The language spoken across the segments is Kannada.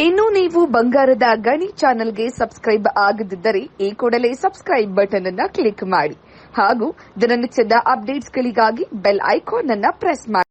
ಇನ್ನು ನೀವು ಬಂಗಾರದ ಗಣಿ ಚಾನೆಲ್ಗೆ ಸಬ್ಸ್ಕ್ರೈಬ್ ಆಗದಿದ್ದರೆ ಈ ಕೂಡಲೇ ಸಬ್ಸ್ಕ್ರೈಬ್ ಬಟನ್ ಅನ್ನು ಕ್ಲಿಕ್ ಮಾಡಿ ಹಾಗೂ ದಿನನಿತ್ಯದ ಅಪ್ಡೇಟ್ಸ್ಗಳಿಗಾಗಿ ಬೆಲ್ ಐಕಾನ್ ಅನ್ನು ಪ್ರೆಸ್ ಮಾಡಿ.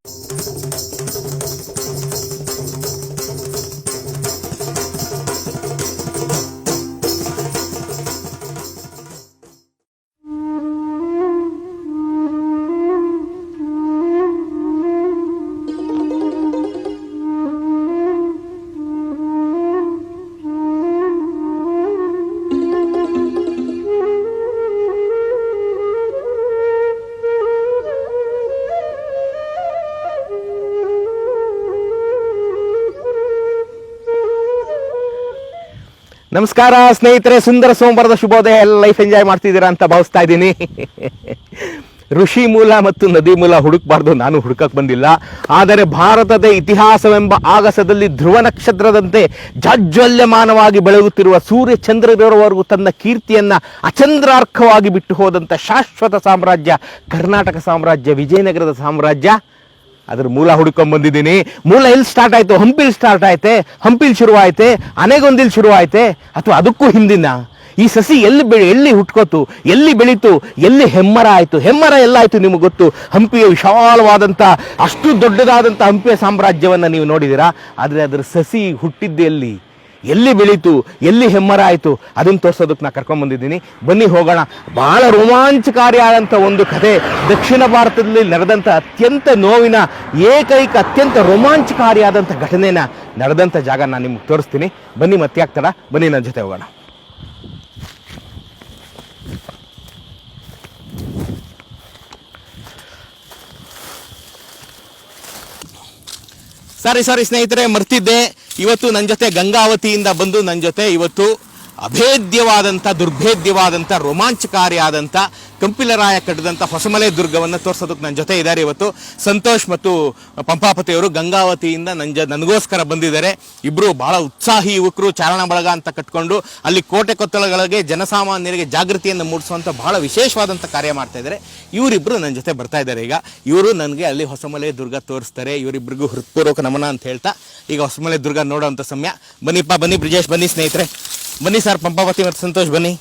ನಮಸ್ಕಾರ ಸ್ನೇಹಿತರೆ, ಸುಂದರ ಸೋಮವಾರದ ಶುಭೋದಯ. ಎಲ್ಲ ಲೈಫ್ ಎಂಜಾಯ್ ಮಾಡ್ತಿದ್ದೀರಾ ಅಂತ ಭಾವಿಸ್ತಾ ಇದ್ದೀನಿ. ಋಷಿ ಮೂಲ ಮತ್ತು ನದಿ ಮೂಲ ಹುಡುಕಬಾರ್ದು, ನಾನು ಹುಡುಕಕ್ಕೆ ಬಂದಿಲ್ಲ. ಆದರೆ ಭಾರತದ ಇತಿಹಾಸವೆಂಬ ಆಗಸದಲ್ಲಿ ಧ್ರುವ ನಕ್ಷತ್ರದಂತೆ ಜಾಜ್ವಲ್ಯಮಾನವಾಗಿ ಬೆಳಗುತ್ತಿರುವ ಸೂರ್ಯ ಚಂದ್ರರವರೆಗೂ ತನ್ನ ಕೀರ್ತಿಯನ್ನು ಅಚಂದ್ರಾರ್ಕವಾಗಿ ಬಿಟ್ಟು ಹೋದಂಥ ಶಾಶ್ವತ ಸಾಮ್ರಾಜ್ಯ ಕರ್ನಾಟಕ ಸಾಮ್ರಾಜ್ಯ, ವಿಜಯನಗರದ ಸಾಮ್ರಾಜ್ಯ. ಅದ್ರ ಮೂಲ ಹುಡ್ಕೊಂಡ್ಬಂದಿದ್ದೀನಿ. ಮೂಲ ಎಲ್ಲಿ ಸ್ಟಾರ್ಟ್ ಆಯಿತು? ಹಂಪಿಲ್ ಸ್ಟಾರ್ಟ್ ಆಯ್ತೆ, ಹಂಪಿಲ್ ಶುರುವಾಯ್ತೆ, ಆನೆಗೊಂದಿಲ್ ಶುರುವಾಯ್ತೆ, ಅಥವಾ ಅದಕ್ಕೂ ಹಿಂದಿನ ಈ ಸಸಿ ಎಲ್ಲಿ ಹುಟ್ಕೋತು, ಎಲ್ಲಿ ಬೆಳೀತು, ಎಲ್ಲಿ ಹೆಮ್ಮರ ಆಯಿತು? ಹೆಮ್ಮರ ಎಲ್ಲಾಯಿತು ನಿಮಗೆ ಗೊತ್ತು. ಹಂಪಿಯ ವಿಶಾಲವಾದಂಥ, ಅಷ್ಟು ದೊಡ್ಡದಾದಂಥ ಹಂಪಿಯ ಸಾಮ್ರಾಜ್ಯವನ್ನು ನೀವು ನೋಡಿದ್ದೀರಾ. ಆದರೆ ಅದರ ಸಸಿ ಹುಟ್ಟಿದ್ದು ಎಲ್ಲಿ ಬೆಳೀತು, ಎಲ್ಲಿ ಹೆಮ್ಮರ ಆಯಿತು, ಅದನ್ನು ತೋರಿಸೋದಕ್ಕೆ ನಾನು ಕರ್ಕೊಂಡ್ಬಂದಿದ್ದೀನಿ. ಬನ್ನಿ ಹೋಗೋಣ. ಭಾಳ ರೋಮಾಂಚಕಾರಿಯಾದಂಥ ಒಂದು ಕಥೆ, ದಕ್ಷಿಣ ಭಾರತದಲ್ಲಿ ನಡೆದಂಥ ಅತ್ಯಂತ ನೋವಿನ ಏಕೈಕ ಅತ್ಯಂತ ರೋಮಾಂಚಕಾರಿಯಾದಂಥ ಘಟನೆನ ನಡೆದಂಥ ಜಾಗ ನಾನು ನಿಮ್ಗೆ ತೋರಿಸ್ತೀನಿ. ಬನ್ನಿ, ಮತ್ತೆ ಆಗ್ತಾರ, ಬನ್ನಿ ನನ್ನ ಜೊತೆ ಹೋಗೋಣ. ಸಾರಿ ಸ್ನೇಹಿತರೆ, ಮರ್ತಿದ್ದೆ. ಇವತ್ತು ನನ್ನ ಜೊತೆ ಗಂಗಾವತಿಯಿಂದ ಬಂದು ನನ್ನ ಜೊತೆ ಇವತ್ತು ಅಭೇದ್ಯವಾದಂಥ, ದುರ್ಭೇದ್ಯವಾದಂಥ, ರೋಮಾಂಚಕಾರಿಯಾದಂಥ ಕಂಪಿಲರಾಯ ಕಟ್ಟಿದಂಥ ಹೊಸಮಲೆ ದುರ್ಗವನ್ನು ತೋರಿಸೋದಕ್ಕೆ ನನ್ನ ಜೊತೆ ಇದ್ದಾರೆ ಇವತ್ತು ಸಂತೋಷ್ ಮತ್ತು ಪಂಪಾಪತಿಯವರು. ಗಂಗಾವತಿಯಿಂದ ನನಗೋಸ್ಕರ ಬಂದಿದ್ದಾರೆ. ಇಬ್ಬರು ಬಹಳ ಉತ್ಸಾಹಿ ಯುವಕರು, ಚಾರಣ ಬಳಗ ಅಂತ ಕಟ್ಕೊಂಡು ಅಲ್ಲಿ ಕೋಟೆ ಕೊತ್ತಲಗಳಿಗೆ ಜನಸಾಮಾನ್ಯರಿಗೆ ಜಾಗೃತಿಯನ್ನು ಮೂಡಿಸುವಂಥ ಬಹಳ ವಿಶೇಷವಾದಂಥ ಕಾರ್ಯ ಮಾಡ್ತಾ ಇದ್ದಾರೆ. ಇವರಿಬ್ಬರು ನನ್ನ ಜೊತೆ ಬರ್ತಾ ಇದ್ದಾರೆ. ಈಗ ಇವರು ನನಗೆ ಅಲ್ಲಿ ಹೊಸಮಲೆ ದುರ್ಗ ತೋರಿಸ್ತಾರೆ. ಇವರಿಬ್ಬರಿಗೂ ಹೃತ್ಪೂರ್ವಕ ನಮನ ಅಂತ ಹೇಳ್ತಾ ಈಗ ಹೊಸಮಲೆ ದುರ್ಗ ನೋಡೋವಂಥ ಸಮಯ. ಬನ್ನಿಪ್ಪ, ಬನ್ನಿ ಬ್ರಿಜೇಶ್, ಬನ್ನಿ ಸ್ನೇಹಿತರೆ, ಬನ್ನಿ ಸರ್, ಪಂಪಾವತಿ ಮತ್ತು ಸಂತೋಷ್ ಬನ್ನಿ.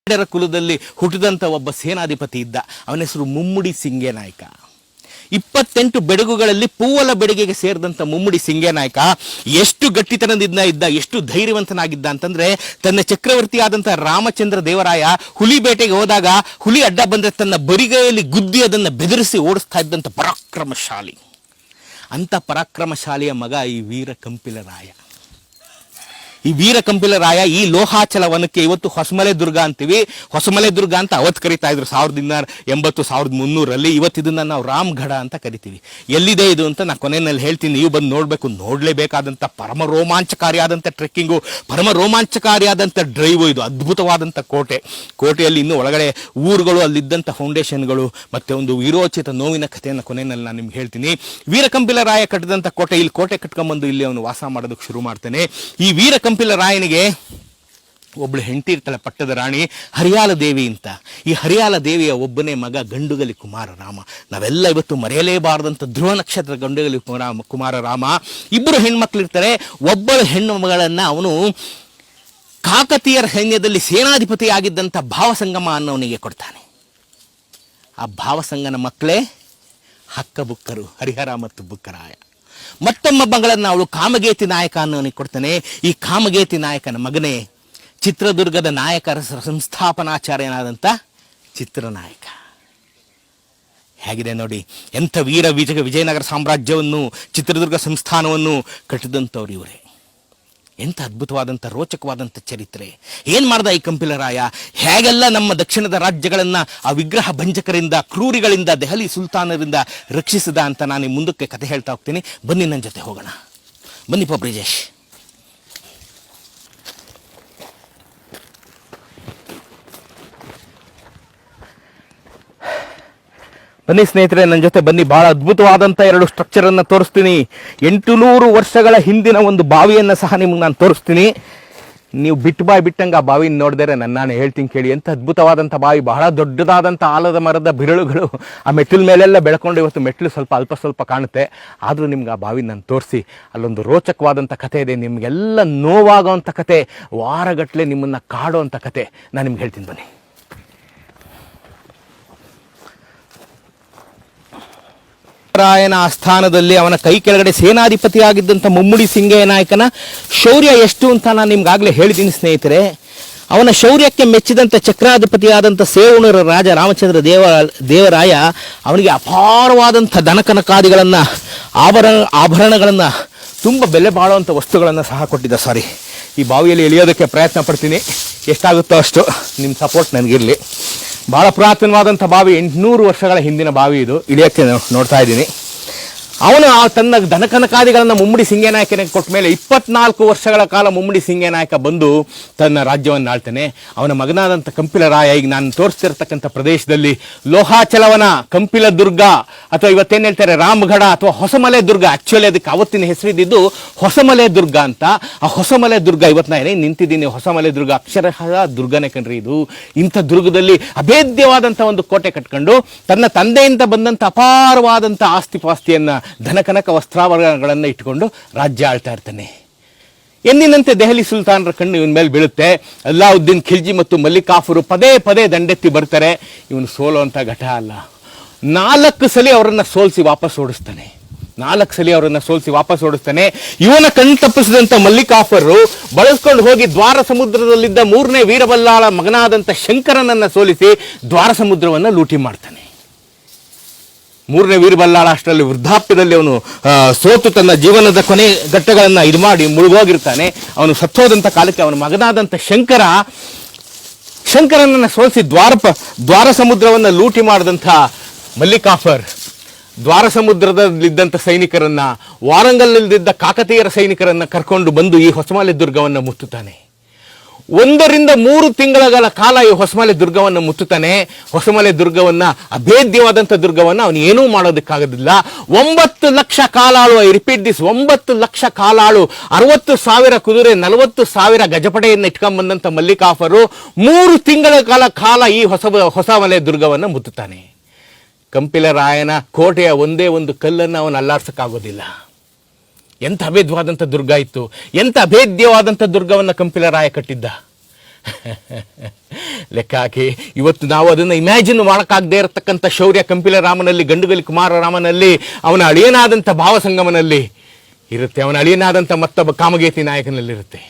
ಕುಲದಲ್ಲಿ ಹುಟ್ಟಿದಂಥ ಒಬ್ಬ ಸೇನಾಧಿಪತಿ ಇದ್ದ. ಅವನ ಹೆಸರು ಮುಮ್ಮಡಿ ಸಿಂಗೇನಾಯ್ಕ. 28 ಬೆಡಗುಗಳಲ್ಲಿ ಪೂವಲ ಬೆಡಗಿಗೆ ಸೇರಿದಂಥ ಮುಮ್ಮಡಿ ಸಿಂಗೇನಾಯ್ಕ ಎಷ್ಟು ಗಟ್ಟಿತನದಿಂದ ಇದ್ದ, ಎಷ್ಟು ಧೈರ್ಯವಂತನಾಗಿದ್ದ ಅಂತಂದ್ರೆ, ತನ್ನ ಚಕ್ರವರ್ತಿ ಆದಂಥ ರಾಮಚಂದ್ರ ದೇವರಾಯ ಹುಲಿ ಬೇಟೆಗೆ ಹೋದಾಗ ಹುಲಿ ಅಡ್ಡ ಬಂದ್ರೆ ತನ್ನ ಬರಿಗೈಯಲ್ಲಿ ಗುದ್ದಿ ಅದನ್ನು ಬೆದರಿಸಿ ಓಡಿಸ್ತಾ ಇದ್ದಂಥ ಪರಾಕ್ರಮಶಾಲಿ. ಅಂಥ ಪರಾಕ್ರಮಶಾಲಿಯ ಮಗ ಈ ವೀರ ಕಂಪಿಲರಾಯ. ಈ ವೀರ ಕಂಪಿಲರಾಯ ಈ ಲೋಹಾಚಲ ವನಕ್ಕೆ ಇವತ್ತು ಹೊಸಮಲೆ ದುರ್ಗ ಅಂತೀವಿ. ಹೊಸಮಲೆ ದುರ್ಗ ಅಂತ ಅವತ್ತು ಕರಿತಾ ಇದ್ರು 1280-1300ರಲ್ಲಿ. ಇವತ್ತು ಇದನ್ನ ನಾವು ರಾಮ್ಗಢ ಅಂತ ಕರಿತೀವಿ. ಎಲ್ಲಿದೆ ಇದು ಅಂತ ನಾನು ಕೊನೆಯಲ್ಲಿ ಹೇಳ್ತೀನಿ, ನೀವು ಬಂದು ನೋಡಬೇಕು. ನೋಡಲೇಬೇಕಾದಂಥ ಪರಮ ರೋಮಾಂಚಕಾರಿಯಾದಂಥ ಟ್ರೆಕ್ಕಿಂಗು, ಪರಮ ರೋಮಾಂಚಕಾರಿಯಾದಂಥ ಡ್ರೈವು. ಇದು ಅದ್ಭುತವಾದಂಥ ಕೋಟೆಯಲ್ಲಿ ಇನ್ನೂ ಒಳಗಡೆ ಊರುಗಳು, ಅಲ್ಲಿದ್ದಂಥ ಫೌಂಡೇಶನ್ಗಳು, ಮತ್ತೆ ಒಂದು ವೀರೋಚಿತ ನೋವಿನ ಕಥೆಯನ್ನು ಕೊನೆಯಲ್ಲಿ ನಾನು ನಿಮ್ಗೆ ಹೇಳ್ತೀನಿ. ವೀರ ಕಂಪಿಲರಾಯ ಕಟ್ಟಿದಂಥ ಕೋಟೆ, ಇಲ್ಲಿ ಕೋಟೆ ಕಟ್ಕೊಂಡ್ಬಂದು ಇಲ್ಲಿ ಅವನು ವಾಸ ಮಾಡೋದಕ್ಕೆ ಶುರು ಮಾಡ್ತಾನೆ. ಈ ವೀರ ಕಂಪಿಲರಾಯನಿಗೆ ಒಬ್ಬಳು ಹೆಂಡತಿ ಇರ್ತಾಳೆ, ಪಟ್ಟದ ರಾಣಿ ಹರಿಯಾಲ ದೇವಿ ಅಂತ. ಈ ಹರಿಯಾಲ ದೇವಿಯ ಒಬ್ಬನೇ ಮಗ ಗಂಡುಗಲಿ ಕುಮಾರ ರಾಮ. ನಾವೆಲ್ಲ ಇವತ್ತು ಮರೆಯಲೇಬಾರದಂಥ ಧ್ರುವ ನಕ್ಷತ್ರ ಗಂಡುಗಲಿ ಕುಮಾರ ರಾಮ. ಇಬ್ಬರು ಹೆಣ್ಮಕ್ಳಿರ್ತಾರೆ. ಒಬ್ಬಳು ಹೆಣ್ಣು ಮಗಳನ್ನ ಅವನು ಕಾಕತೀಯರ ಸೈನ್ಯದಲ್ಲಿ ಸೇನಾಧಿಪತಿ ಆಗಿದ್ದಂಥ ಭಾವಸಂಗಮ ಅನ್ನೋನಿಗೆ ಕೊಡ್ತಾನೆ. ಆ ಭಾವಸಂಗನ ಮಕ್ಕಳೇ ಹಕ್ಕಬುಕ್ಕರು, ಹರಿಹರ ಮತ್ತು ಬುಕ್ಕರಾಯ. ಮತ್ತೊಮ್ಮ ಮಗಳನ್ನು ಅವಳು ಕಾಮಗೇತಿ ನಾಯಕ ಅನ್ನೋನಿಗೆ ಕೊಡ್ತಾನೆ. ಈ ಕಾಮಗೇತಿ ನಾಯಕನ ಮಗನೇ ಚಿತ್ರದುರ್ಗದ ನಾಯಕರ ಸಂಸ್ಥಾಪನಾಚಾರ್ಯನಾದಂಥ ಚಿತ್ರನಾಯಕ. ಹೇಗಿದೆ ನೋಡಿ, ಎಂಥ ವೀರ ವಿಜಯನಗರ ಸಾಮ್ರಾಜ್ಯವನ್ನು, ಚಿತ್ರದುರ್ಗ ಸಂಸ್ಥಾನವನ್ನು ಕಟ್ಟಿದಂಥವ್ರು ಇವರೇ. ಎಂಥ ಅದ್ಭುತವಾದಂಥ ರೋಚಕವಾದಂಥ ಚರಿತ್ರೆ. ಏನು ಮಾಡ್ದ ಈ ಕಂಪಿಲರಾಯ? ಹೇಗೆಲ್ಲ ನಮ್ಮ ದಕ್ಷಿಣದ ರಾಜ್ಯಗಳನ್ನು ಆ ವಿಗ್ರಹ ಭಂಜಕರಿಂದ, ಕ್ರೂರಿಗಳಿಂದ, ದೆಹಲಿ ಸುಲ್ತಾನರಿಂದ ರಕ್ಷಿಸಿದ ಅಂತ ನಾನು ಮುಂದಕ್ಕೆ ಕತೆ ಹೇಳ್ತಾ ಹೋಗ್ತೀನಿ. ಬನ್ನಿ ನನ್ನ ಜೊತೆ ಹೋಗೋಣ. ಬನ್ನಿಪ್ಪ ಬ್ರಿಜೇಶ್. ಬನ್ನಿ ಸ್ನೇಹಿತರೆ, ನನ್ನ ಜೊತೆ ಬನ್ನಿ. ಬಹಳ ಅದ್ಭುತವಾದಂಥ 2 ಸ್ಟ್ರಕ್ಚರನ್ನು ತೋರಿಸ್ತೀನಿ. 800 ವರ್ಷಗಳ ಹಿಂದಿನ ಒಂದು ಬಾವಿಯನ್ನು ಸಹ ನಿಮ್ಗೆ ನಾನು ತೋರಿಸ್ತೀನಿ. ನೀವು ಬಿಟ್ಟಂಗೆ ಆ ಬಾವಿನ ನೋಡಿದರೆ ನಾನು ಹೇಳ್ತೀನಿ ಕೇಳಿ. ಎಂಥ ಅದ್ಭುತವಾದಂಥ ಬಾವಿ. ಬಹಳ ದೊಡ್ಡದಾದಂಥ ಆಲದ ಮರದ ಬಿರಳುಗಳು ಆ ಮೆಟ್ಟಿಲ ಮೇಲೆಲ್ಲ ಬೆಳ್ಕೊಂಡು, ಇವತ್ತು ಮೆಟ್ಟಿಲು ಅಲ್ಪ ಸ್ವಲ್ಪ ಕಾಣುತ್ತೆ. ಆದರೂ ನಿಮ್ಗೆ ಆ ಬಾವಿನ ನಾನು ತೋರಿಸಿ, ಅಲ್ಲೊಂದು ರೋಚಕವಾದಂಥ ಕಥೆ ಇದೆ. ನಿಮಗೆಲ್ಲ ನೋವಾಗೋವಂಥ ಕತೆ, ವಾರಗಟ್ಟಲೆ ನಿಮ್ಮನ್ನು ಕಾಡೋವಂಥ ಕತೆ ನಾನು ನಿಮ್ಗೆ ಹೇಳ್ತೀನಿ. ಬನ್ನಿ. ರಾಯನ ಆಸ್ಥಾನದಲ್ಲಿ ಅವನ ಕೈ ಕೆಳಗಡೆ ಸೇನಾಧಿಪತಿಯಾಗಿದ್ದಂಥ ಮುಮ್ಮಡಿ ಸಿಂಗೇನಾಯಕನ ಶೌರ್ಯ ಎಷ್ಟು ಅಂತ ನಾನು ನಿಮ್ಗಾಗಲೇ ಹೇಳಿದ್ದೀನಿ ಸ್ನೇಹಿತರೆ. ಅವನ ಶೌರ್ಯಕ್ಕೆ ಮೆಚ್ಚಿದಂಥ ಚಕ್ರಾಧಿಪತಿಯಾದಂಥ ಸೇವಣರ ರಾಜ ರಾಮಚಂದ್ರ ದೇವರಾಯ ಅವನಿಗೆ ಅಪಾರವಾದಂಥ ದನಕನಕಾದಿಗಳನ್ನು, ಆಭರಣಗಳನ್ನು, ತುಂಬ ಬೆಲೆ ಬಾಳುವಂಥ ವಸ್ತುಗಳನ್ನು ಸಹ ಕೊಟ್ಟಿದ್ದ. ಈ ಬಾವಿಯಲ್ಲಿ ಇಳಿಯೋದಕ್ಕೆ ಪ್ರಯತ್ನ ಪಡ್ತೀನಿ, ಎಷ್ಟಾಗುತ್ತೋ ಅಷ್ಟು ನಿಮ್ಮ ಸಪೋರ್ಟ್ ನನಗಿರಲಿ. ಭಾಳ ಪುರಾತನವಾದಂಥ ಬಾವಿ, 800 ವರ್ಷಗಳ ಹಿಂದಿನ ಬಾವಿ ಇದು. ಇಳಿಯೋಕ್ಕೆ ನೋಡ್ತಾ ಇದ್ದೀನಿ. ಅವನು ತನ್ನ ದನಕನಕಾದಿಗಳನ್ನು ಮುಮ್ಮಡಿ ಸಿಂಗೇನಾಯಕನಿಗೆ ಕೊಟ್ಟ ಮೇಲೆ 24 ವರ್ಷಗಳ ಕಾಲ ಮುಮ್ಮಡಿ ಸಿಂಗೇನಾಯಕ ಬಂದು ತನ್ನ ರಾಜ್ಯವನ್ನು ಆಳ್ತಾನೆ. ಅವನ ಮಗನಾದಂಥ ಕಂಪಿಲರಾಯ ಈಗ ನಾನು ತೋರಿಸ್ತಿರ್ತಕ್ಕಂಥ ಪ್ರದೇಶದಲ್ಲಿ ಲೋಹಾಚಲವನ, ಕಂಪಿಲ ದುರ್ಗ, ಅಥವಾ ಇವತ್ತೇನು ಹೇಳ್ತಾರೆ ರಾಮಗಢ ಅಥವಾ ಹೊಸಮಲೆ ದುರ್ಗ. ಆ್ಯಕ್ಚುಲಿ ಅದಕ್ಕೆ ಅವತ್ತಿನ ಹೆಸರಿದ್ದು ಹೊಸಮಲೆ ದುರ್ಗ ಅಂತ. ಆ ಹೊಸಮಲೆ ದುರ್ಗ ಇವತ್ತು ನಾನು ನಿಂತಿದ್ದೀನಿ. ಹೊಸಮಲೆ ದುರ್ಗ ಅಕ್ಷರಶಃ ದುರ್ಗನೇ ಕಣ್ರಿ ಇದು. ಇಂಥ ದುರ್ಗದಲ್ಲಿ ಅಭೇದ್ಯವಾದಂಥ ಒಂದು ಕೋಟೆ ಕಟ್ಕೊಂಡು ತನ್ನ ತಂದೆಯಿಂದ ಬಂದಂಥ ಅಪಾರವಾದಂಥ ಆಸ್ತಿಪಾಸ್ತಿಯನ್ನು, ಧನಕನಕ ವಸ್ತ್ರಾಭರಣಗಳನ್ನು ಇಟ್ಕೊಂಡು ರಾಜ್ಯ ಆಳ್ತಾ ಇರ್ತಾನೆ. ಎಂದಿನಂತೆ ದೆಹಲಿ ಸುಲ್ತಾನರ ಕಣ್ಣು ಇವನ ಮೇಲೆ ಬೀಳುತ್ತೆ. ಅಲ್ಲಾವುದ್ದೀನ್ ಖಿಲ್ಜಿ ಮತ್ತು ಮಲ್ಲಿಕಾಫರು ಪದೇ ದಂಡೆತ್ತಿ ಬರ್ತಾರೆ. ಇವನು ಸೋಲುವಂಥ ಘಟ ಅಲ್ಲ. 4 ಸಲ ಅವರನ್ನು ಸೋಲಿಸಿ ವಾಪಸ್ ಓಡಿಸ್ತಾನೆ. ಇವನ ಕಣ್ಣು ತಪ್ಪಿಸಿದಂಥ ಮಲ್ಲಿಕಾಫರು ಬಳಸ್ಕೊಂಡು ಹೋಗಿ ದ್ವಾರ ಸಮುದ್ರದಲ್ಲಿದ್ದ 3ನೇ ವೀರಬಲ್ಲಾಳ ಮಗನಾದಂಥ ಶಂಕರನನ್ನು ಸೋಲಿಸಿ ದ್ವಾರ ಸಮುದ್ರವನ್ನು ಲೂಟಿ ಮಾಡ್ತಾನೆ. 3ನೇ ವೀರಬಲ್ಲಾಳ ಅಷ್ಟರಲ್ಲಿ ವೃದ್ಧಾಪ್ಯದಲ್ಲಿ ಅವನು ಸೋತು ತನ್ನ ಜೀವನದ ಕೊನೆ ಘಟ್ಟಗಳನ್ನು ಇದು ಮಾಡಿ ಮುಳುಗೋಗಿರ್ತಾನೆ. ಅವನು ಸತ್ತೋದಂಥ ಕಾಲಕ್ಕೆ ಅವನ ಮಗನಾದಂಥ ಶಂಕರನನ್ನು ಸೋಲಿಸಿ ದ್ವಾರ ಸಮುದ್ರವನ್ನು ಲೂಟಿ ಮಾಡಿದಂಥ ಮಲ್ಲಿಕಾಫರ್ ದ್ವಾರ ಸಮುದ್ರದಲ್ಲಿದ್ದಂಥ ಸೈನಿಕರನ್ನ, ವಾರಂಗಲ್ನಲ್ಲಿದ್ದ ಕಾಕತೀಯರ ಸೈನಿಕರನ್ನ ಕರ್ಕೊಂಡು ಬಂದು ಈ ಹೊಸಮಲೆ ದುರ್ಗವನ್ನು ಮುತ್ತುತ್ತಾನೆ. 1 ರಿಂದ 3 ತಿಂಗಳ ಕಾಲ ಈ ಹೊಸಮಲೆ ದುರ್ಗವನ್ನು ಮುತ್ತುತ್ತಾನೆ. ಹೊಸಮಲೆ ದುರ್ಗವನ್ನ, ಅಭೇದ್ಯವಾದಂಥ ದುರ್ಗವನ್ನು ಅವನು ಏನೂ ಮಾಡೋದಕ್ಕಾಗೋದಿಲ್ಲ. 9 ಲಕ್ಷ ಕಾಲಾಳು, ಐ ರಿಪೀಟ್ ದಿಸ್, 9 ಲಕ್ಷ ಕಾಲಾಳು, 60,000 ಕುದುರೆ, 40,000 ಗಜಪಡೆಯನ್ನು ಇಟ್ಕೊಂಡ್ ಬಂದಂಥ ಮಲ್ಲಿಕಾಫರು 3 ತಿಂಗಳ ಕಾಲ ಈ ಹೊಸಮಲೆ ದುರ್ಗವನ್ನು ಮುತ್ತುತ್ತಾನೆ. ಕಂಪಿಲರಾಯನ ಕೋಟೆಯ ಒಂದೇ ಒಂದು ಕಲ್ಲನ್ನು ಅವನು ಅಲ್ಲಾಡ್ಸಕ್ಕಾಗೋದಿಲ್ಲ. ಎಂಥ ಅಭೇದ್ಯವಾದಂಥ ದುರ್ಗ ಇತ್ತು. ಎಂಥ ಅಭೇದ್ಯವಾದಂಥ ದುರ್ಗವನ್ನು ಕಂಪಿಲರಾಯ ಕಟ್ಟಿದ್ದ. ಲೆಕ್ಕ ಹಾಕಿ ಇವತ್ತು ನಾವು ಅದನ್ನು ಇಮ್ಯಾಜಿನ್ ಮಾಡೋಕ್ಕಾಗದೇ ಇರತಕ್ಕಂಥ ಶೌರ್ಯ ಕಂಪಿಲ ರಾಮನಲ್ಲಿ, ಗಂಡುಗಲಿ ಕುಮಾರರಾಮನಲ್ಲಿ, ಅವನ ಅಳಿಯನಾದಂಥ ಭಾವಸಂಗಮನಲ್ಲಿ ಇರುತ್ತೆ, ಅವನ ಅಳಿಯನಾದಂಥ ಮತ್ತೊಬ್ಬ ಕಾಮಗೇತಿ ನಾಯಕನಲ್ಲಿರುತ್ತೆ.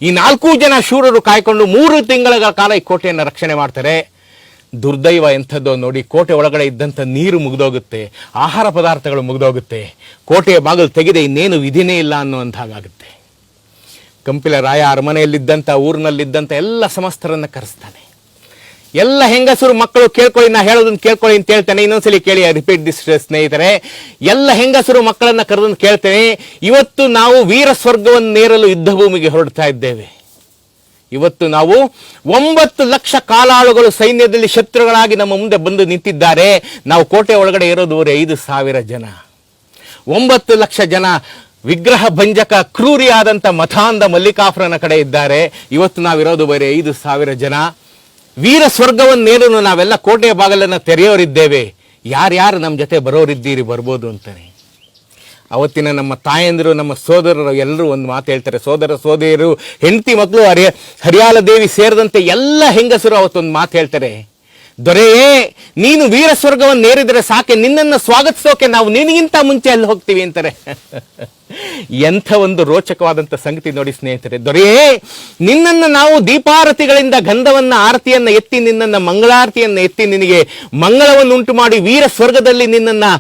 ಈ 4 ಜನ ಶೂರರು ಕಾಯ್ಕೊಂಡು 3 ತಿಂಗಳ ಕಾಲ ಈ ಕೋಟೆಯನ್ನು ರಕ್ಷಣೆ ಮಾಡ್ತಾರೆ. ದುರ್ದೈವ ಎಂಥದ್ದೋ ನೋಡಿ, ಕೋಟೆ ಒಳಗಡೆ ಇದ್ದಂಥ ನೀರು ಮುಗಿದೋಗುತ್ತೆ, ಆಹಾರ ಪದಾರ್ಥಗಳು ಮುಗಿದೋಗುತ್ತೆ, ಕೋಟೆಯ ಬಾಗಿಲು ತೆಗೆದೆ ಇನ್ನೇನು ವಿಧಿನೇ ಇಲ್ಲ ಅನ್ನುವಂತಾಗುತ್ತೆ. ಕಂಪಿಲ ರಾಯ ಅರಮನೆಯಲ್ಲಿದ್ದಂಥ ಊರಿನಲ್ಲಿದ್ದಂಥ ಎಲ್ಲ ಸಮಸ್ತರನ್ನು ಕರೆಸ್ತಾನೆ. ಎಲ್ಲ ಹೆಂಗಸರು ಮಕ್ಕಳು ಕೇಳ್ಕೊಳ್ಳಿ, ನಾ ಹೇಳೋದನ್ನು ಕೇಳ್ಕೊಳ್ಳಿ ಅಂತ ಹೇಳ್ತಾನೆ. ಇನ್ನೊಂದ್ಸಲಿ ಕೇಳಿ, ರಿಪೀಟ್ ದಿಸ್ ಸ್ನೇಹಿತರೆ. ಎಲ್ಲ ಹೆಂಗಸರು ಮಕ್ಕಳನ್ನ ಕರೆದನ್ನು ಕೇಳ್ತೇನೆ. ಇವತ್ತು ನಾವು ವೀರ ಸ್ವರ್ಗವನ್ನು ನೇರಲು ಯುದ್ಧ ಭೂಮಿಗೆ ಹೊರಡ್ತಾ ಇದ್ದೇವೆ. ಇವತ್ತು ನಾವು 9 ಲಕ್ಷ ಕಾಲಾಳುಗಳು ಸೈನ್ಯದಲ್ಲಿ ಶತ್ರುಗಳಾಗಿ ನಮ್ಮ ಮುಂದೆ ಬಂದು ನಿಂತಿದ್ದಾರೆ. ನಾವು ಕೋಟೆ ಒಳಗಡೆ ಇರೋದು 5,000 ಜನ. 9 ಲಕ್ಷ ಜನ ವಿಗ್ರಹ ಭಂಜಕ ಕ್ರೂರಿಯಾದಂಥ ಮತಾಂಧ ಮಲ್ಲಿಕಾಫ್ರನ ಕಡೆ ಇದ್ದಾರೆ. ಇವತ್ತು ನಾವಿರೋದು 5,000 ಜನ. ವೀರ ಸ್ವರ್ಗವನ್ನೇನು ನಾವೆಲ್ಲ ಕೋಟೆಯ ಬಾಗಲನ್ನು ತೆರೆಯೋರಿದ್ದೇವೆ. ಯಾರ್ಯಾರು ನಮ್ಮ ಜೊತೆ ಬರೋರಿದ್ದೀರಿ, ಬರ್ಬೋದು ಅಂತಾನೆ. ಅವತ್ತಿನ ನಮ್ಮ ತಾಯಂದಿರು, ನಮ್ಮ ಸೋದರರು ಎಲ್ಲರೂ ಒಂದು ಮಾತು ಹೇಳ್ತಾರೆ. ಸೋದರ ಸೋದರಿಯರು, ಹೆಂಡತಿ ಮಕ್ಕಳು, ಹರಿಯಾಲ ದೇವಿ ಸೇರಿದಂತೆ ಎಲ್ಲ ಹೆಂಗಸರು ಅವತ್ತೊಂದು ಮಾತು ಹೇಳ್ತಾರೆ. ದೊರೆಯೇ, ನೀನು ವೀರ ಸ್ವರ್ಗವನ್ನು ನೇರಿದರೆ ಸಾಕೆ, ನಿನ್ನನ್ನು ಸ್ವಾಗತಿಸೋಕೆ ನಾವು ನಿನಗಿಂತ ಮುಂಚೆ ಅಲ್ಲಿ ಹೋಗ್ತೀವಿ ಅಂತಾರೆ. ಎಂಥ ಒಂದು ರೋಚಕವಾದಂಥ ಸಂಗತಿ ನೋಡಿ ಸ್ನೇಹಿತರೆ. ದೊರೆಯೇ, ನಿನ್ನನ್ನು ನಾವು ದೀಪಾರತಿಗಳಿಂದ ಗಂಧವನ್ನ ಆರತಿಯನ್ನ ಎತ್ತಿ, ನಿನ್ನನ್ನು ಮಂಗಳಾರತಿಯನ್ನ ಎತ್ತಿ, ನಿನಗೆ ಮಂಗಳವನ್ನು ಉಂಟು ಮಾಡಿ ವೀರ ಸ್ವರ್ಗದಲ್ಲಿ ನಿನ್ನನ್ನು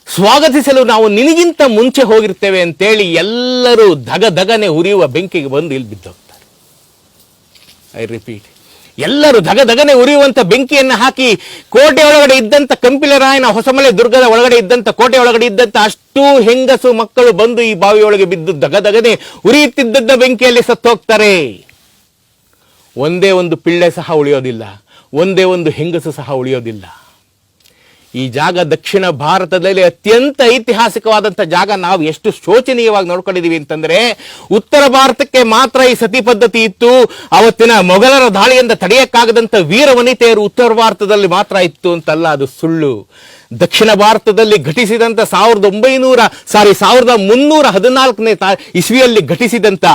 ಸ್ವಾಗತಿಸಲು ನಾವು ನಿನಗಿಂತ ಮುಂಚೆ ಹೋಗಿರ್ತೇವೆ ಅಂತೇಳಿ ಎಲ್ಲರೂ ಧಗಧಗನೆ ಉರಿಯುವ ಬೆಂಕಿಗೆ ಬಂದು ಇಲ್ಲಿ ಬಿದ್ದೋಗ್ತಾರೆ. ಐ ರಿಪೀಟ್, ಎಲ್ಲರೂ ಧಗಧಗನೆ ಉರಿಯುವಂತ ಬೆಂಕಿಯನ್ನು ಹಾಕಿ ಕೋಟೆ ಒಳಗಡೆ ಇದ್ದಂಥ ಕಂಪಿಲರಾಯನ ಹೊಸಮಲೆ ದುರ್ಗದ ಒಳಗಡೆ ಇದ್ದಂಥ ಕೋಟೆ ಒಳಗಡೆ ಇದ್ದಂಥ ಅಷ್ಟು ಹೆಂಗಸು ಮಕ್ಕಳು ಬಂದು ಈ ಬಾವಿಯೊಳಗೆ ಬಿದ್ದು ಧಗಧಗನೆ ಉರಿಯುತ್ತಿದ್ದ ಬೆಂಕಿಯಲ್ಲಿ ಸತ್ತೋಗ್ತಾರೆ. ಒಂದೇ ಒಂದು ಪಿಳ್ಳೆ ಸಹ ಉಳಿಯೋದಿಲ್ಲ, ಒಂದೇ ಒಂದು ಹೆಂಗಸು ಸಹ ಉಳಿಯೋದಿಲ್ಲ. ಈ ಜಾಗ ದಕ್ಷಿಣ ಭಾರತದಲ್ಲಿ ಅತ್ಯಂತ ಐತಿಹಾಸಿಕವಾದಂಥ ಜಾಗ. ನಾವು ಎಷ್ಟು ಶೋಚನೀಯವಾಗಿ ನೋಡ್ಕೊಂಡಿದ್ದೀವಿ ಅಂತಂದ್ರೆ, ಉತ್ತರ ಭಾರತಕ್ಕೆ ಮಾತ್ರ ಈ ಸತಿ ಪದ್ಧತಿ ಇತ್ತು. ಅವತ್ತಿನ ಮೊಘಲರ ದಾಳಿಯಿಂದ ತಡೆಯಕ್ಕಾಗದಂಥ ವೀರ ವನಿತೆಯರು ಉತ್ತರ ಭಾರತದಲ್ಲಿ ಮಾತ್ರ ಇತ್ತು ಅಂತಲ್ಲ, ಅದು ಸುಳ್ಳು. ದಕ್ಷಿಣ ಭಾರತದಲ್ಲಿ ಘಟಿಸಿದಂಥ 1314ನೇ ಇಸ್ವಿಯಲ್ಲಿ ಘಟಿಸಿದಂಥ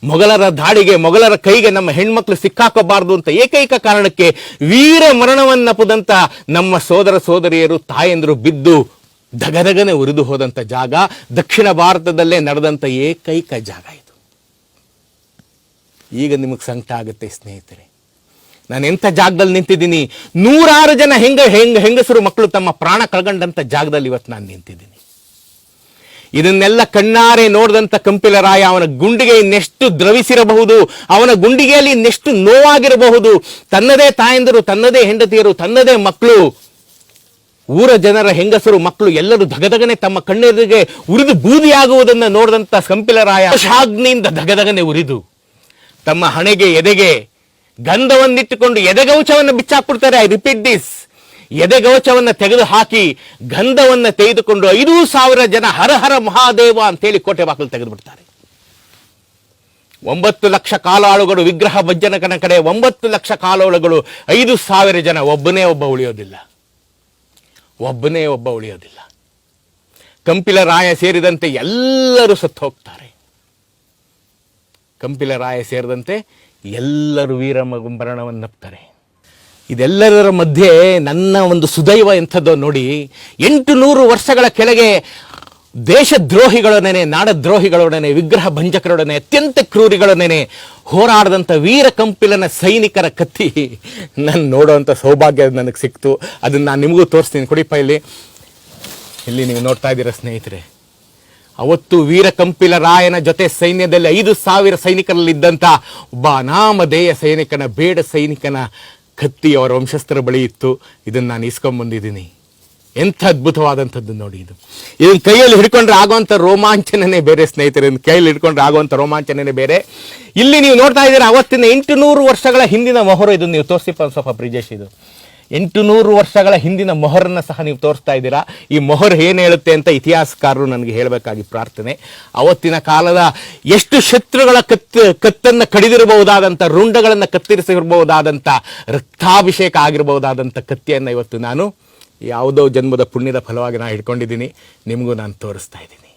ಮೊಘಲರ ದಾಳಿಗೆ, ಮೊಘಲರ ಕೈಗೆ ನಮ್ಮ ಹೆಣ್ಮಕ್ಳು ಸಿಕ್ಕಾಕೋಬಾರದು ಅಂತ ಏಕೈಕ ಕಾರಣಕ್ಕೆ ವೀರ ಮರಣವನ್ನಪ್ಪದಂತ ನಮ್ಮ ಸೋದರ ಸೋದರಿಯರು, ತಾಯಂದರು ಬಿದ್ದು ಧಗಧಗನೆ ಉರಿದು ಹೋದಂಥ ಜಾಗ ದಕ್ಷಿಣ ಭಾರತದಲ್ಲೇ ನಡೆದಂಥ ಏಕೈಕ ಜಾಗ ಇದು. ಈಗ ನಿಮಗೆ ಸಂಕಟ ಆಗುತ್ತೆ ಸ್ನೇಹಿತರೆ, ನಾನು ಎಂಥ ಜಾಗದಲ್ಲಿ ನಿಂತಿದ್ದೀನಿ. 100 ಜನ ಹೆಂಗಸರು ಮಕ್ಕಳು ತಮ್ಮ ಪ್ರಾಣ ಕಳ್ಕೊಂಡಂಥ ಜಾಗದಲ್ಲಿ ಇವತ್ತು ನಾನು ನಿಂತಿದ್ದೀನಿ. ಇದನ್ನೆಲ್ಲ ಕಣ್ಣಾರೆ ನೋಡಿದಂಥ ಕಂಪಿಲರಾಯ ಅವನ ಗುಂಡಿಗೆ ಇನ್ನೆಷ್ಟು ದ್ರವಿಸಿರಬಹುದು, ಅವನ ಗುಂಡಿಗೆಯಲ್ಲಿ ಇನ್ನೆಷ್ಟು ನೋವಾಗಿರಬಹುದು. ತನ್ನದೇ ತಾಯಂದಿರು, ತನ್ನದೇ ಹೆಂಡತಿಯರು, ತನ್ನದೇ ಮಕ್ಕಳು, ಊರ ಜನರ ಹೆಂಗಸರು ಮಕ್ಕಳು ಎಲ್ಲರೂ ಧಗಧಗನೆ ತಮ್ಮ ಕಣ್ಣೆದುರಿಗೆ ಉರಿದು ಬೂದಿಯಾಗುವುದನ್ನು ನೋಡಿದಂಥ ಕಂಪಿಲರಾಯ ಶಾಗ್ನಿಯಿಂದ ಧಗಧಗನೆ ಉರಿದು ತಮ್ಮ ಹಣೆಗೆ, ಎದೆಗೆ ಗಂಧವನ್ನಿಟ್ಟುಕೊಂಡು ಎದೆಗೌಚವನ್ನು ಬಿಚ್ಚಾಕ್ಬಿಡ್ತಾರೆ. ಐ ರಿಪೀಟ್ ದಿಸ್, ಎದೆಗವಚವನ್ನು ತೆಗೆದು ಹಾಕಿ ಗಂಧವನ್ನು ತೆಗೆದುಕೊಂಡು 5,000 ಜನ ಹರ ಹರ ಮಹಾದೇವ ಅಂತೇಳಿ ಕೋಟೆ ಬಾಗಿಲು ತೆಗೆದು ಬಿಡ್ತಾರೆ. 9 ಲಕ್ಷ ಕಾಲಾಳುಗಳು ವಿಗ್ರಹ ಭಂಜನಕನ ಕಡೆ, 9 ಲಕ್ಷ ಕಾಲಾಳುಗಳು, 5,000 ಜನ. ಒಬ್ಬನೇ ಒಬ್ಬ ಉಳಿಯೋದಿಲ್ಲ. ಕಂಪಿಲರಾಯ ಸೇರಿದಂತೆ ಎಲ್ಲರೂ ಸತ್ತು ಹೋಗ್ತಾರೆ. ಕಂಪಿಲರಾಯ ಸೇರಿದಂತೆ ಎಲ್ಲರೂ ವೀರ ಮರಣವನ್ನಪ್ತಾರೆ. ಇದೆಲ್ಲದರ ಮಧ್ಯೆ ನನ್ನ ಒಂದು ಸುದೈವ ಎಂಥದ್ದೋ ನೋಡಿ. 800 ವರ್ಷಗಳ ಕೆಳಗೆ ದೇಶದ್ರೋಹಿಗಳೊಡನೆ, ನಾಡದ್ರೋಹಿಗಳೊಡನೆ, ವಿಗ್ರಹ ಭಂಜಕರೊಡನೆ, ಅತ್ಯಂತ ಕ್ರೂರಿಗಳೊಡನೆ ಹೋರಾಡದಂಥ ವೀರ ಕಂಪಿಲನ ಸೈನಿಕರ ಕತ್ತಿ ನಾನು ನೋಡೋವಂಥ ಸೌಭಾಗ್ಯ ನನಗೆ ಸಿಕ್ತು. ಅದನ್ನು ನಾನು ನಿಮಗೂ ತೋರಿಸ್ತೀನಿ. ಕೊಡಿಪ್ಪ ಇಲ್ಲಿ ನೀವು ನೋಡ್ತಾ ಇದ್ದೀರಾ ಸ್ನೇಹಿತರೆ. ಅವತ್ತು ವೀರ ಕಂಪಿಲ ರಾಯನ ಜೊತೆ ಸೈನ್ಯದಲ್ಲಿ 5,000 ಸೈನಿಕರಲ್ಲಿದ್ದಂಥ ಒಬ್ಬ ಅನಾಮಧೇಯ ಸೈನಿಕನ, ಬೇಡ ಸೈನಿಕನ ಕತ್ತಿ ಅವರ ವಂಶಸ್ಥರ ಬಳಿ ಇತ್ತು. ಇದನ್ನು ನಾನು ಇಸ್ಕೊಂಡ್ಬಂದಿದ್ದೀನಿ. ಎಂಥ ಅದ್ಭುತವಾದಂಥದ್ದು ನೋಡಿ. ಇದನ್ನು ಕೈಯಲ್ಲಿ ಹಿಡ್ಕೊಂಡ್ರೆ ಆಗುವಂಥ ರೋಮಾಂಚನನೇ ಬೇರೆ ಸ್ನೇಹಿತರೆ. ಕೈಯಲ್ಲಿ ಹಿಡ್ಕೊಂಡ್ರೆ ಆಗುವಂಥ ರೋಮಾಂಚನನೇ ಬೇರೆ. ಇಲ್ಲಿ ನೀವು ನೋಡ್ತಾ ಇದ್ದೀರಾ, ಅವತ್ತಿನ 800 ವರ್ಷಗಳ ಹಿಂದಿನ ಮೊಹರು. ಇದನ್ನು ನೀವು ತೋರಿಸಿಪ್ಪ ಸ್ವಲ್ಪ ಬ್ರಿಜೇಶ್. ಇದು 800 ವರ್ಷಗಳ ಹಿಂದಿನ ಮೊಹರನ್ನು ಸಹ ನೀವು ತೋರಿಸ್ತಾ ಇದ್ದೀರಾ. ಈ ಮೊಹರ್ ಏನು ಹೇಳುತ್ತೆ ಅಂತ ಇತಿಹಾಸಕಾರರು ನನಗೆ ಹೇಳಬೇಕಾಗಿ ಪ್ರಾರ್ಥನೆ. ಅವತ್ತಿನ ಕಾಲದ ಎಷ್ಟು ಶತ್ರುಗಳ ಕತ್ತನ್ನು ಕಡಿದಿರಬಹುದಾದಂಥ, ರುಂಡಗಳನ್ನು ಕತ್ತರಿಸಿರಬಹುದಾದಂಥ, ರಕ್ತಾಭಿಷೇಕ ಆಗಿರಬಹುದಾದಂಥ ಕತ್ತಿಯನ್ನು ಇವತ್ತು ನಾನು ಯಾವುದೋ ಜನ್ಮದ ಪುಣ್ಯದ ಫಲವಾಗಿ ನಾನು ಹಿಡ್ಕೊಂಡಿದ್ದೀನಿ. ನಿಮಗೂ ನಾನು ತೋರಿಸ್ತಾ ಇದ್ದೀನಿ.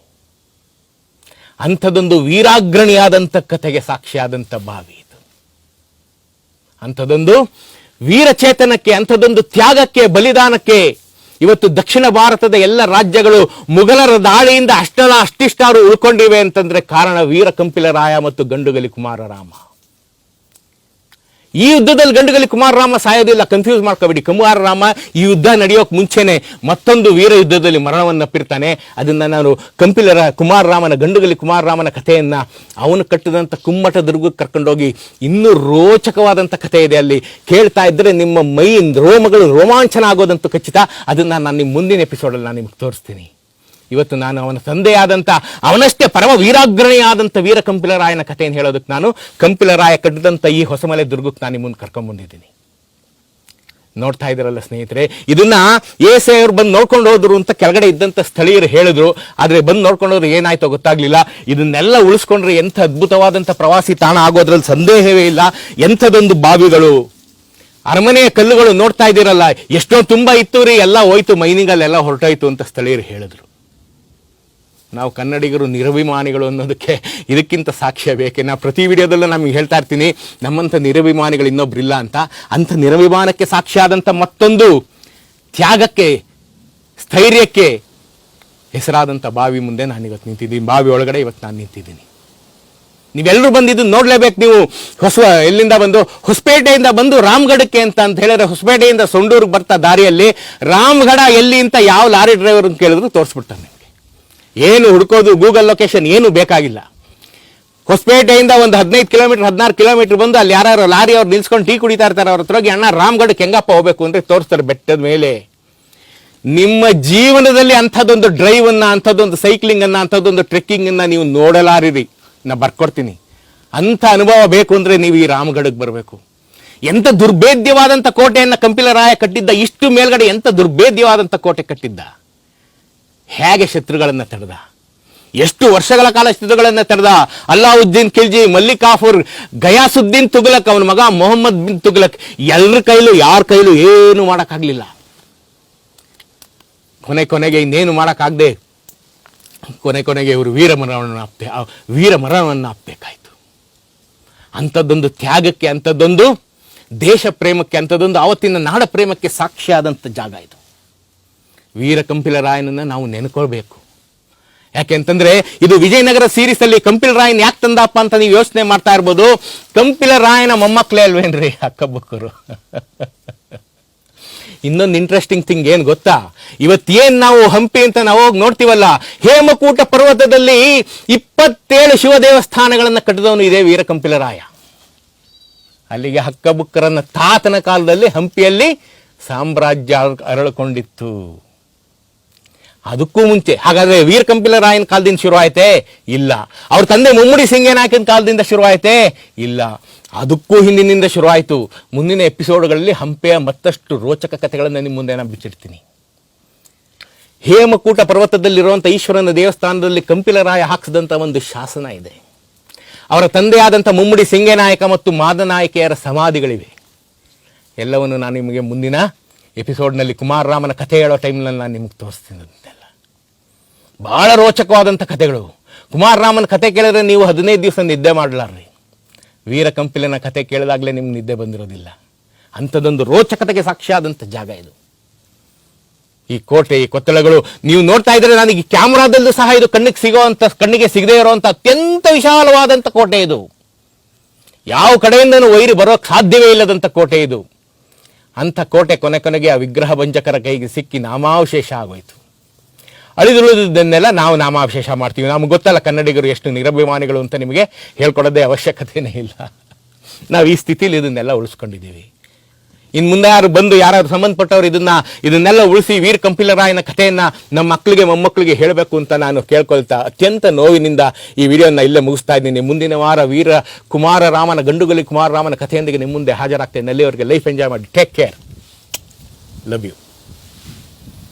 ಅಂಥದ್ದೊಂದು ವೀರಾಗ್ರಣಿಯಾದಂಥ ಕಥೆಗೆ ಸಾಕ್ಷಿಯಾದಂಥ ಬಾವಿ ಇದು. ಅಂಥದ್ದೊಂದು ವೀರಚೇತನಕ್ಕೆ, ಅಂಥದ್ದೊಂದು ತ್ಯಾಗಕ್ಕೆ, ಬಲಿದಾನಕ್ಕೆ ಇವತ್ತು ದಕ್ಷಿಣ ಭಾರತದ ಎಲ್ಲ ರಾಜ್ಯಗಳು ಮುಘಲರ ದಾಳಿಯಿಂದ ಅಷ್ಟಿಷ್ಟಾರು ಉಳ್ಕೊಂಡಿವೆ ಅಂತಂದ್ರೆ ಕಾರಣ ವೀರ ಕಂಪಿಲರಾಯ ಮತ್ತು ಗಂಡುಗಲಿ ಕುಮಾರರಾಮ. ಈ ಯುದ್ಧದಲ್ಲಿ ಗಂಡುಗಲಿ ಕುಮಾರರಾಮ ಸಾಯೋದಿಲ್ಲ, ಕನ್ಫ್ಯೂಸ್ ಮಾಡ್ಕೋಬೇಡಿ. ಕುಮಾರರಾಮ ಈ ಯುದ್ಧ ನಡೆಯೋಕೆ ಮುಂಚೆನೆ ಮತ್ತೊಂದು ವೀರ ಯುದ್ಧದಲ್ಲಿ ಮರಣವನ್ನಪ್ಪಿರ್ತಾನೆ. ಅದನ್ನ ನಾನು ಕುಮಾರರಾಮನ ಗಂಡುಗಲಿ ಕುಮಾರರಾಮನ ಕಥೆಯನ್ನ ಅವನು ಕಟ್ಟಿದಂಥ ಕುಮ್ಮಟ ದುರ್ಗಕ್ಕೆ ಕರ್ಕೊಂಡೋಗಿ ಇನ್ನೂ ರೋಚಕವಾದಂಥ ಕಥೆ ಇದೆ ಅಲ್ಲಿ. ಕೇಳ್ತಾ ಇದ್ರೆ ನಿಮ್ಮ ಮೈ ರೋಮಗಳು ರೋಮಾಂಚನ ಆಗೋದಂತೂ ಖಚಿತ. ಅದನ್ನ ನಾನು ನಿಮ್ಮ ಮುಂದಿನ ಎಪಿಸೋಡಲ್ಲಿ ನಾನು ನಿಮ್ಗೆ ತೋರಿಸ್ತೀನಿ. ಇವತ್ತು ನಾನು ಅವನ ತಂದೆಯಾದಂಥ, ಅವನಷ್ಟೇ ಪರಮ ವೀರಾಗ್ರಣೀಯಾದಂಥ ವೀರ ಕಂಪಿಲರಾಯನ ಕಥೆಯನ್ನು ಹೇಳೋದಕ್ಕೆ ನಾನು ಕಂಪಿಲರಾಯ ಕಟ್ಟಿದಂಥ ಈ ಹೊಸಮಲೆ ದುರ್ಗಕ್ಕೆ ನಾನು ಮುಂದೆ ಕರ್ಕೊಂಡ್ಬಂದಿದ್ದೀನಿ. ನೋಡ್ತಾ ಇದ್ದಾರಲ್ಲ ಸ್ನೇಹಿತರೆ, ಇದನ್ನ ಎಸ್ ಅವ್ರು ಬಂದು ನೋಡ್ಕೊಂಡು ಹೋದ್ರು ಅಂತ ಕೆಳಗಡೆ ಇದ್ದಂಥ ಸ್ಥಳೀಯರು ಹೇಳಿದ್ರು. ಆದರೆ ಬಂದು ನೋಡ್ಕೊಂಡು ಹೋದ್ರೆ ಏನಾಯ್ತೋ ಗೊತ್ತಾಗ್ಲಿಲ್ಲ. ಇದನ್ನೆಲ್ಲ ಉಳಿಸ್ಕೊಂಡ್ರೆ ಎಂಥ ಅದ್ಭುತವಾದಂಥ ಪ್ರವಾಸಿ ತಾಣ ಆಗೋದ್ರಲ್ಲಿ ಸಂದೇಹವೇ ಇಲ್ಲ. ಎಂಥದೊಂದು ಬಾವಿಗಳು, ಅರಮನೆಯ ಕಲ್ಲುಗಳು ನೋಡ್ತಾ ಇದ್ದೀರಲ್ಲ, ಎಷ್ಟೋ ತುಂಬಾ ಇತ್ತು ರೀ, ಎಲ್ಲ ಹೋಯ್ತು, ಮೈನಿಂಗಲ್ಲೆಲ್ಲ ಹೊರಟೋಯ್ತು ಅಂತ ಸ್ಥಳೀಯರು ಹೇಳಿದ್ರು. ನಾವು ಕನ್ನಡಿಗರು ನಿರಭಿಮಾನಿಗಳು ಅನ್ನೋದಕ್ಕೆ ಇದಕ್ಕಿಂತ ಸಾಕ್ಷ್ಯ ಬೇಕೆ? ನಾ ಪ್ರತಿ ವಿಡಿಯೋದಲ್ಲೂ ನಮಗೆ ಹೇಳ್ತಾ ಇರ್ತೀನಿ, ನಮ್ಮಂಥ ನಿರಭಿಮಾನಿಗಳು ಇನ್ನೊಬ್ರಿಲ್ಲ ಅಂತ. ಅಂಥ ನಿರಭಿಮಾನಕ್ಕೆ ಸಾಕ್ಷ್ಯ ಆದಂಥ ಮತ್ತೊಂದು ತ್ಯಾಗಕ್ಕೆ, ಸ್ಥೈರ್ಯಕ್ಕೆ ಹೆಸರಾದಂಥ ಬಾವಿ ಮುಂದೆ ನಾನು ಇವತ್ತು ನಿಂತಿದ್ದೀನಿ. ಬಾವಿ ಒಳಗಡೆ ಇವತ್ತು ನಾನು ನಿಂತಿದ್ದೀನಿ. ನೀವೆಲ್ಲರೂ ಬಂದಿದ್ದು ನೋಡ್ಲೇಬೇಕು. ನೀವು ಎಲ್ಲಿಂದ ಬಂದು, ಹೊಸಪೇಟೆಯಿಂದ ಬಂದು ರಾಮಗಢಕ್ಕೆ ಅಂತ ಹೇಳಿದ್ರೆ, ಹೊಸಪೇಟೆಯಿಂದ ಸೊಂಡೂರಿಗೆ ಬರ್ತಾ ದಾರಿಯಲ್ಲಿ ರಾಮಗಢ ಎಲ್ಲಿ ಅಂತ ಯಾವ ಲಾರಿ ಡ್ರೈವರ್ ಅಂತ ಕೇಳಿದ್ರು ತೋರಿಸ್ಬಿಡ್ತಾನೆ. ಏನು ಹುಡ್ಕೋದು, ಗೂಗಲ್ ಲೊಕೇಶನ್ ಏನು ಬೇಕಾಗಿಲ್ಲ. ಹೊಸಪೇಟೆಯಿಂದ ಒಂದು 15 ಕಿಲೋಮೀಟರ್ 16 ಕಿಲೋಮೀಟರ್ ಬಂದು ಅಲ್ಲಿ ಯಾರು ಲಾರಿ ಅವ್ರು ನಿಲ್ಸ್ಕೊಂಡು ಟೀ ಕುಡಿತಾ ಇರ್ತಾರೆ. ಅವ್ರ ಹತ್ರ ಹೋಗಿ, ಅಣ್ಣ ರಾಮಗಢಕ್ಕೆ ಹೆಂಗಪ್ಪ ಹೋಗ್ಬೇಕು ಅಂದ್ರೆ ತೋರಿಸ್ತಾರೆ ಬೆಟ್ಟದ ಮೇಲೆ. ನಿಮ್ಮ ಜೀವನದಲ್ಲಿ ಅಂಥದ್ದೊಂದು ಡ್ರೈವ್ ಅನ್ನ, ಅಂಥದ್ದೊಂದು ಸೈಕ್ಲಿಂಗ್ ಅನ್ನ, ಅಂಥದ್ದೊಂದು ಟ್ರೆಕ್ಕಿಂಗ್ ಅನ್ನ ನೀವು ನೋಡಲಾರಿರಿ. ನಾ ಬರ್ಕೊಡ್ತೀನಿ. ಅಂಥ ಅನುಭವ ಬೇಕು ಅಂದ್ರೆ ನೀವು ಈ ರಾಮಗಢಕ್ಕೆ ಬರಬೇಕು. ಎಂಥ ದುರ್ಭೇದ್ಯವಾದಂಥ ಕೋಟೆಯನ್ನ ಕಂಪಿಲರಾಯ ಕಟ್ಟಿದ್ದ. ಇಷ್ಟು ಮೇಲ್ಗಡೆ ಎಂಥ ದುರ್ಭೇದ್ಯವಾದಂಥ ಕೋಟೆ ಕಟ್ಟಿದ್ದ. ಹೇಗೆ ಶತ್ರುಗಳನ್ನ ತಡೆದ, ಎಷ್ಟು ವರ್ಷಗಳ ಕಾಲ ಶತ್ರುಗಳನ್ನ ತಡೆದ. ಅಲ್ಲಾವುದ್ದೀನ್ ಖಿಲ್ಜಿ, ಮಲ್ಲಿಕ್ ಕಾಫೂರ್, ಗಯಾಸುದ್ದೀನ್ ತುಘಲಕ್, ಅವನ ಮಗ ಮೊಹಮ್ಮದ್ ಬಿನ್ ತುಘಲಕ್, ಎಲ್ಲರ ಕೈಲೂ ಯಾರ ಕೈಲೂ ಏನು ಮಾಡೋಕ್ಕಾಗಲಿಲ್ಲ. ಕೊನೆಗೆ ಇನ್ನೇನು ಮಾಡೋಕ್ಕಾಗದೆ ಕೊನೆಗೆ ಇವರು ವೀರ ಮರಣವನ್ನು ಅಪ್ಪಬೇಕಾಯ್ತು. ಅಂಥದ್ದೊಂದು ತ್ಯಾಗಕ್ಕೆ, ಅಂಥದ್ದೊಂದು ದೇಶ ಪ್ರೇಮಕ್ಕೆ, ಅಂಥದ್ದೊಂದು ಆವತ್ತಿನ ನಾಡ ಪ್ರೇಮಕ್ಕೆ ಸಾಕ್ಷಿಯಾದಂಥ ಜಾಗ ಇದು. ವೀರ ಕಂಪಿಲರಾಯನನ್ನ ನಾವು ನೆನ್ಕೊಳ್ಬೇಕು. ಯಾಕೆಂತಂದ್ರೆ ಇದು ವಿಜಯನಗರ ಸೀರೀಸ್ ಅಲ್ಲಿ ಕಂಪಿಲರಾಯನ್ ಯಾಕೆ ತಂದಪ್ಪ ಅಂತ ನೀವು ಯೋಚನೆ ಮಾಡ್ತಾ ಇರ್ಬೋದು. ಕಂಪಿಲರಾಯನ ಮೊಮ್ಮಕ್ಕಳೇ ಅಲ್ವೇನ್ರಿ ಹಕ್ಕಬುಕ್ಕರು. ಇನ್ನೊಂದು ಇಂಟ್ರೆಸ್ಟಿಂಗ್ ಥಿಂಗ್ ಏನ್ ಗೊತ್ತಾ, ಇವತ್ತೇನ್ ನಾವು ಹಂಪಿ ಅಂತ ನಾವು ಹೋಗಿ ನೋಡ್ತೀವಲ್ಲ, ಹೇಮಕೂಟ ಪರ್ವತದಲ್ಲಿ 27 ಶಿವ ದೇವಸ್ಥಾನಗಳನ್ನ ಕಟ್ಟಿದವನು ಇದೇ ವೀರ ಕಂಪಿಲರಾಯ. ಅಲ್ಲಿಗೆ ಹಕ್ಕಬುಕ್ಕರನ್ನ ತಾತನ ಕಾಲದಲ್ಲಿ ಹಂಪಿಯಲ್ಲಿ ಸಾಮ್ರಾಜ್ಯ ಅರಳಿಕೊಂಡಿತ್ತು. ಅದಕ್ಕೂ ಮುಂಚೆ ಹಾಗಾದ್ರೆ ವೀರ ಕಂಪಿಲರಾಯನ ಕಾಲದಿಂದ ಶುರು ಆಯ್ತೆ? ಇಲ್ಲ. ಅವ್ರ ತಂದೆ ಮುಮ್ಮಡಿ ಸಿಂಗನಾಯಕನ ಕಾಲದಿಂದ ಶುರು ಆಯ್ತೆ? ಇಲ್ಲ. ಅದಕ್ಕೂ ಹಿಂದಿನಿಂದ ಶುರು ಆಯಿತು. ಮುಂದಿನ ಎಪಿಸೋಡ್ಗಳಲ್ಲಿ ಹಂಪೆಯ ಮತ್ತಷ್ಟು ರೋಚಕ ಕಥೆಗಳನ್ನು ನಿಮ್ಮ ಮುಂದೆ ನಾನು ಬಿಚ್ಚಿಡ್ತೀನಿ. ಹೇಮಕೂಟ ಪರ್ವತದಲ್ಲಿರುವಂಥ ಈಶ್ವರನ ದೇವಸ್ಥಾನದಲ್ಲಿ ಕಂಪಿಲರಾಯ ಹಾಕಿಸಿದಂಥ ಒಂದು ಶಾಸನ ಇದೆ. ಅವರ ತಂದೆಯಾದಂಥ ಮುಮ್ಮಡಿ ಸಿಂಗನಾಯಕ ಮತ್ತು ಮಾದನಾಯಕಿಯರ ಸಮಾಧಿಗಳಿವೆ. ಎಲ್ಲವನ್ನು ನಾನು ನಿಮಗೆ ಮುಂದಿನ ಎಪಿಸೋಡ್ನಲ್ಲಿ ಕುಮಾರರಾಮನ ಕಥೆ ಹೇಳೋ ಟೈಮ್ನಲ್ಲಿ ನಾನು ನಿಮಗೆ ತೋರಿಸ್ತೀನಿ. ಅಂತೆಲ್ಲ ಬಹಳ ರೋಚಕವಾದಂಥ ಕಥೆಗಳು. ಕುಮಾರರಾಮನ ಕಥೆ ಕೇಳಿದ್ರೆ ನೀವು 15 ದಿವಸ ನಿದ್ದೆ ಮಾಡಲಾರ್ರಿ. ವೀರ ಕಂಪಿಲನ ಕಥೆ ಕೇಳಿದಾಗಲೇ ನಿಮ್ಗೆ ನಿದ್ದೆ ಬಂದಿರೋದಿಲ್ಲ. ಅಂಥದ್ದೊಂದು ರೋಚಕತೆಗೆ ಸಾಕ್ಷಿಯಾದಂಥ ಜಾಗ ಇದು. ಈ ಕೋಟೆ, ಈ ಕೊತ್ತಳಗಳು ನೀವು ನೋಡ್ತಾ ಇದ್ರೆ, ನನಗೆ ಕ್ಯಾಮ್ರಾದಲ್ಲೂ ಸಹ ಇದು ಕಣ್ಣಿಗೆ ಸಿಗದೇ ಇರುವಂಥ ಅತ್ಯಂತ ವಿಶಾಲವಾದಂಥ ಕೋಟೆ ಇದು. ಯಾವ ಕಡೆಯಿಂದನೂ ವೈರಿ ಬರೋಕ್ಕೆ ಸಾಧ್ಯವೇ ಇಲ್ಲದಂಥ ಕೋಟೆ ಇದು. ಅಂಥ ಕೋಟೆ ಕೊನೆಗೆ ಆ ವಿಗ್ರಹ ಭಂಜಕರ ಕೈಗೆ ಸಿಕ್ಕಿ ನಾಮಾವಶೇಷ ಆಗೋಯ್ತು. ಅಳಿದುಳಿದನ್ನೆಲ್ಲ ನಾವು ನಾಮಾವಶೇಷ ಮಾಡ್ತೀವಿ. ನಮ್ಗೆ ಗೊತ್ತಲ್ಲ ಕನ್ನಡಿಗರು ಎಷ್ಟು ನಿರಭಿಮಾನಿಗಳು ಅಂತ, ನಿಮಗೆ ಹೇಳ್ಕೊಡೋದೇ ಅವಶ್ಯಕತೆನೇ ಇಲ್ಲ. ನಾವು ಈ ಸ್ಥಿತಿಲಿ ಇದನ್ನೆಲ್ಲ ಉಳಿಸ್ಕೊಂಡಿದ್ದೀವಿ. ಇನ್ನು ಮುಂದೆ ಯಾರಾದ್ರು ಸಂಬಂಧಪಟ್ಟವರು ಇದನ್ನೆಲ್ಲ ಉಳಿಸಿ ವೀರ ಕಂಪಿಲರಾಯನ ಕಥೆಯನ್ನ ನಮ್ಮ ಮಕ್ಕಳಿಗೆ ಮೊಮ್ಮಕ್ಕಳಿಗೆ ಹೇಳಬೇಕು ಅಂತ ನಾನು ಕೇಳ್ಕೊಳ್ತಾ ಅತ್ಯಂತ ನೋವಿನಿಂದ ಈ ವಿಡಿಯೋನ ಇಲ್ಲೇ ಮುಗಿಸ್ತಾ ಇದ್ದೀನಿ. ಮುಂದಿನ ವಾರ ಗಂಡುಗಲಿ ಕುಮಾರರಾಮನ ಕಥೆಯೊಂದಿಗೆ ನಿಮ್ಮ ಮುಂದೆ ಹಾಜರಾಗ್ತೇನೆ. ಅಲ್ಲಿವರೆಗೆ ಲೈಫ್ ಎಂಜಾಯ್ ಮಾಡಿ. Take care. Love you.